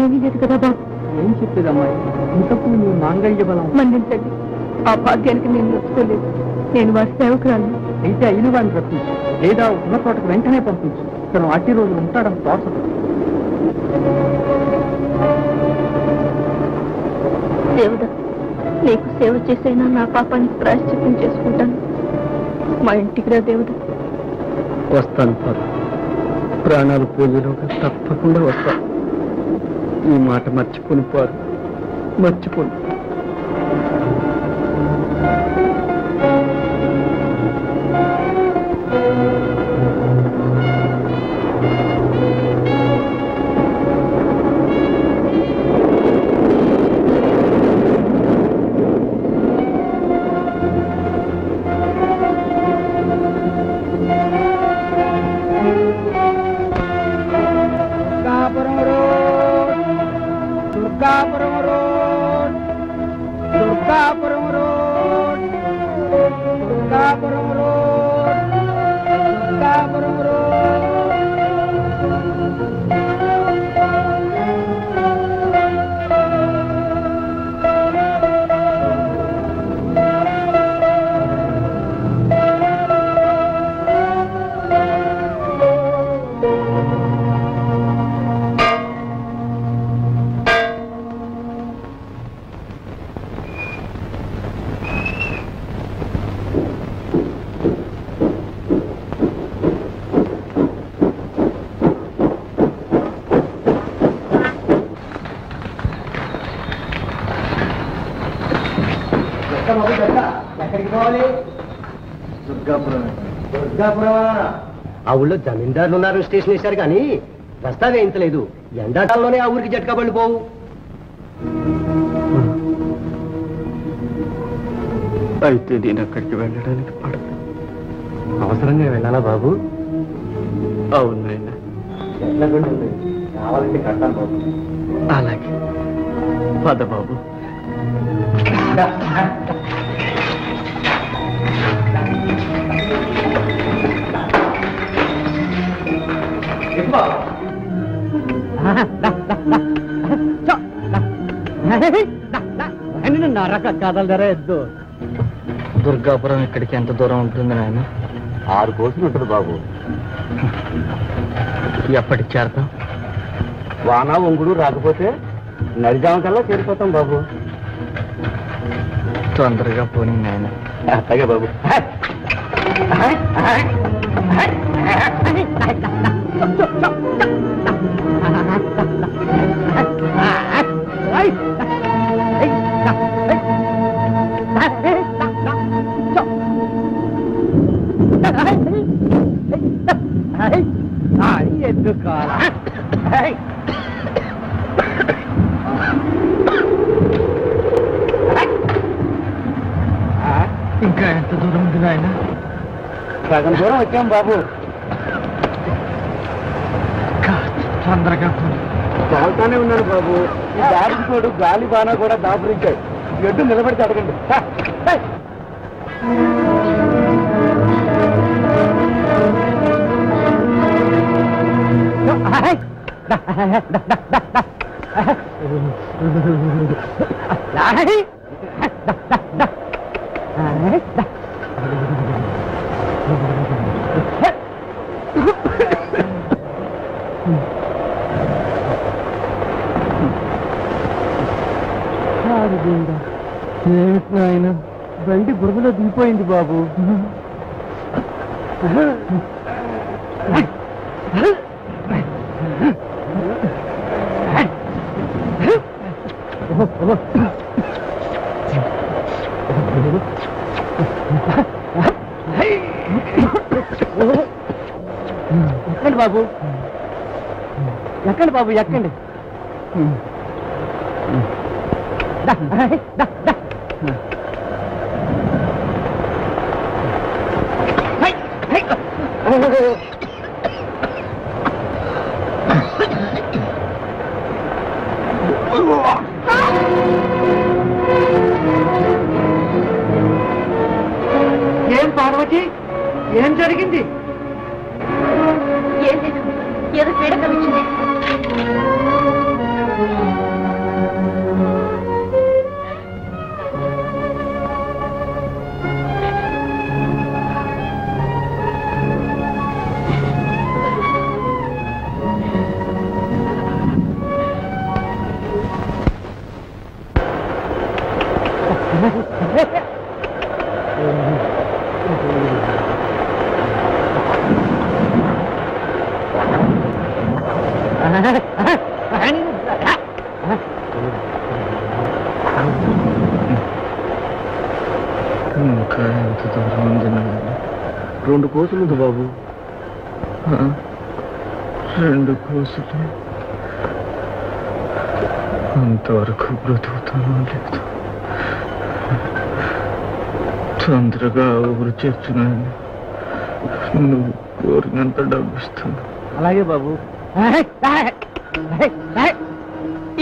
ఏమీ లేదు కదా బాబు. ఏం చెప్పేదమ్మాయి, ఇంతకు నీ మాంగళ్య బలం మన్నించండి. ఆ భాగ్యానికి నేను నచ్చుకోలేదు. నేను వారి సేవకురాలు. అయితే అయిన వాడిని రప్పించు, లేదా ఉన్న చోటకు వెంటనే పంపించు. తను అట్టి రోజులు ఉంటాడని తోచదు. దేవుడా, నీకు సేవ చేసైనా నా పాపానికి ప్రాయశ్చిత్తం చేసుకుంటాను. మా ఇంటికి రా దేవుడా. వస్తాను పారు, ప్రాణాలు పోయేలోగా తప్పకుండా వస్తాను. ఈ మాట మర్చిపోను పారు, మర్చిపోను. ఆ ఊళ్ళో జమీందారులు ఉన్నారు, స్టేషన్ వేశారు కానీ రస్తా వేయించలేదు. ఎండాకాలంలోనే ఆ ఊరికి జట్కా బండి పోవు. అయితే నేను అక్కడికి వెళ్ళడానికి పడదు. అవసరంగా వెళ్ళాలా బాబు? అవును నాయన. కావాలంటే కట్టాను బాబు. అలాగే పద బాబు. కదలదరా ఎద్దు. దుర్గాపురం ఇక్కడికి ఎంత దూరం ఉంటుంది నాయన? 6 కోసులు ఉంటుంది బాబు. ఎప్పటికి చేరతాం? వాన ఒంగుడు రాకపోతే నడిజాము కల్లా చేరిపోతాం బాబు. తొందరగా పోనీ నాయన. అట్లాగే బాబు. ఎందుకాల ఇంకా ఎంత దూరం ఉంది నాయన? సగం దూరం వచ్చాం బాబు. తొందరగా చాలుతానే ఉన్నాను బాబు. ఈ దారికి తోడు గాలి బాణ కూడా దాపురించాడు. ఎడ్డు నిలబడితే అడగండి. ఏమిటి నాయన, బండి బురదలో దిగిపోయింది బాబు. ఎక్కండి బాబు, ఎక్కండి బాబు, ఎక్కండి. ఏం పార్వతి, ఏం జరిగింది? ఏం లేదు, ఏదో పీడ కలిగింది. 2 కోసులు ఉంది బాబు. 2 కోసులు అంతవరకు బ్రతుకుతానో లేదు. తొందరగా ఊరు చేర్చున్నాను. నువ్వు కోరినంత డబ్బిస్తాను. అలాగే బాబు.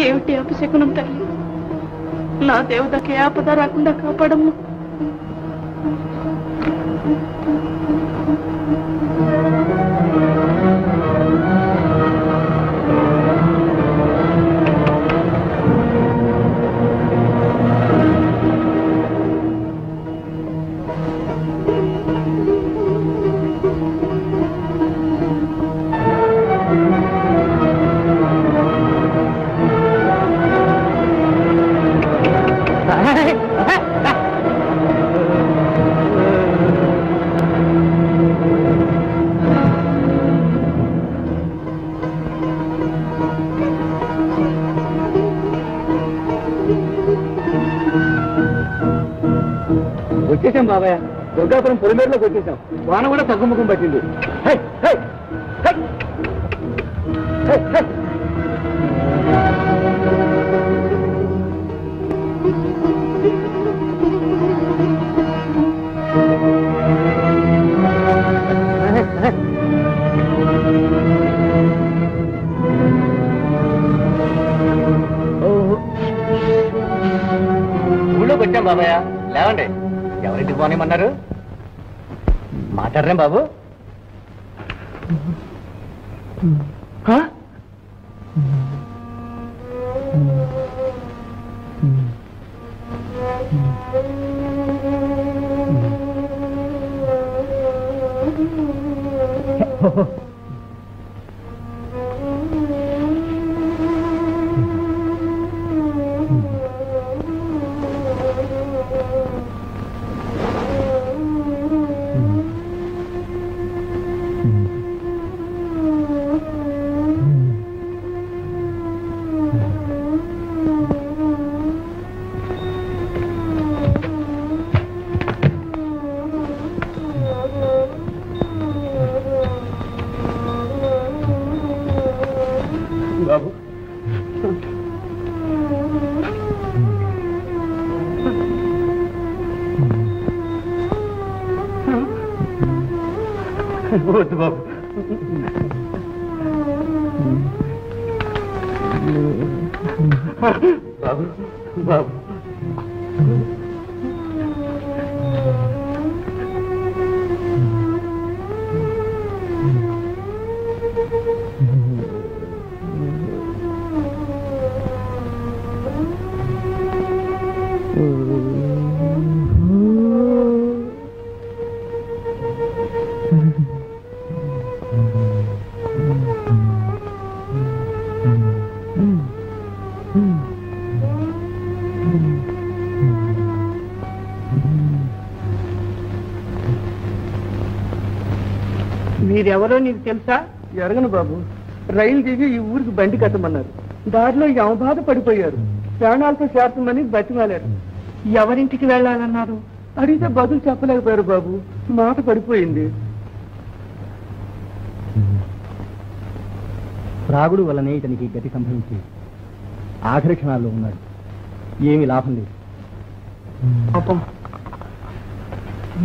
ఏమిటి అపశకునం తల్లి? నా దేవతకి ఆపద రాకుండా కాపాడమ్మా. వచ్చేసాం బాబాయ్. దుర్గాపురం పొలిమేరులోకి వచ్చేసాం. వాన కూడా తగ్గుముఖం పట్టింది. ఊళ్ళోకి వచ్చాం బాబాయ్. లేవండి. ఎవరింటికి పోనేమన్నారు? మాట్లాడరే బాబు. బాబు వద్దు బాబు. బాబు బాబు మీరెవరో నీకు తెలుసా? ఎరగను బాబు. రైలు దిగి ఈ ఊరికి బండి కట్టమన్నారు. దారిలో యమబాధ పడిపోయారు. ప్రాణాలతో చేర్చమని బతిమాలారు. ఎవరింటికి వెళ్ళాలన్నారు? అడిగితే బదులు చెప్పలేకపోయారు బాబు. మాట పడిపోయింది. రాగుడు వల్లనే ఇతనికి గతి సంభవించి ఆఖరి క్షణాల్లో ఉన్నాడు. ఏమీ లాభం లేదు. పాపం.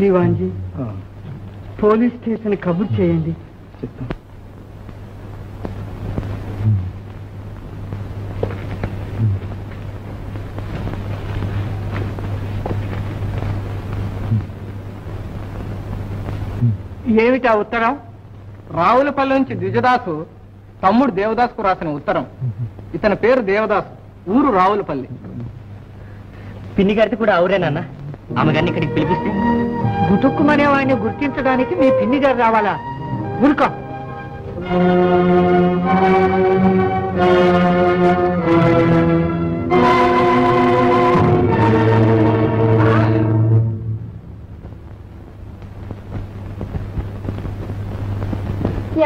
దివాన్జీ, పోలీస్ స్టేషన్ కబుర్ చేయండి. చెప్తాం. ఏమిటా ఉత్తరం? రావులపల్లి నుంచి ద్విజదాసు తమ్ముడు దేవదాసుకు రాసిన ఉత్తరం. ఇతని పేరు దేవదాసు, ఊరు రావులపల్లి. పిన్ని గారిది కూడా అవురేనన్న. ఆమెగారిని ఇక్కడికి పిలిపిస్తే గుటుక్కుమనే వాడిని గుర్తించడానికి మీ పిన్ని గారు రావాలా? ఊరుకో.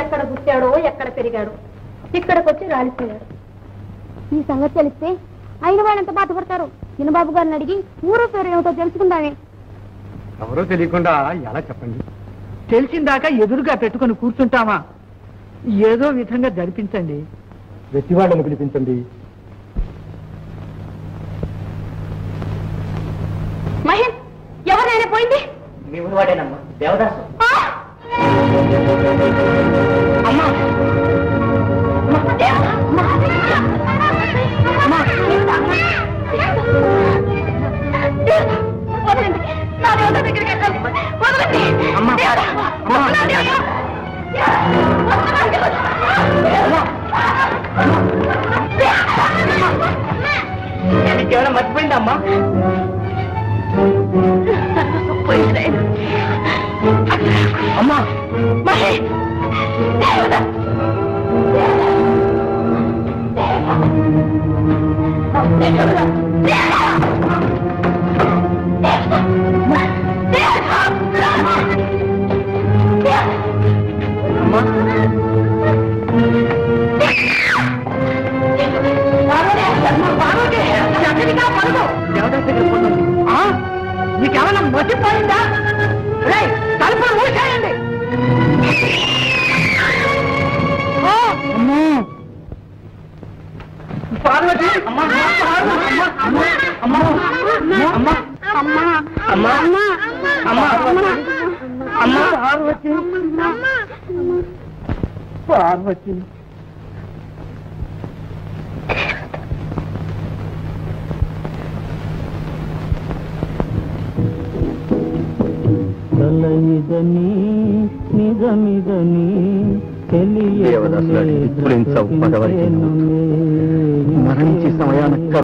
ఎక్కడ పుట్టాడో ఎక్కడ పెరిగాడో ఇక్కడికి వచ్చి రాలిపోయాడు. ఈ సంగతి తెలిస్తే అయిన వాళ్ళు ఎంత బాధపడతారు. చిన్నబాబు గారిని అడిగి ఊరు పేరు ఏమిటో తెలుసుకుందామే. ఎవరో తెలియకుండా ఎలా చెప్పండి? తెలిసిందాకా ఎదురుగా పెట్టుకొని కూర్చుంటామా? ఏదో విధంగా జరిపించండి. వెతివాళ్ళని పిలిపించండి. మహేష్, ఎవరైనా పోయింది? మీ ఊరివాడేనమ్మా, దేవదాసు. అమ్మా నీకేమైనా మర్చిపోయిందా అమ్మా? అమ్మా నీకేమన్నా మర్చిపోయిందా? తలుపులు మూసేయండి. పార్వతి, పార్వతి, తలయిదని నిజమిదని దేవదాసు గారిని విస్మరించావు భగవంతుడు. మరణించే సమయాన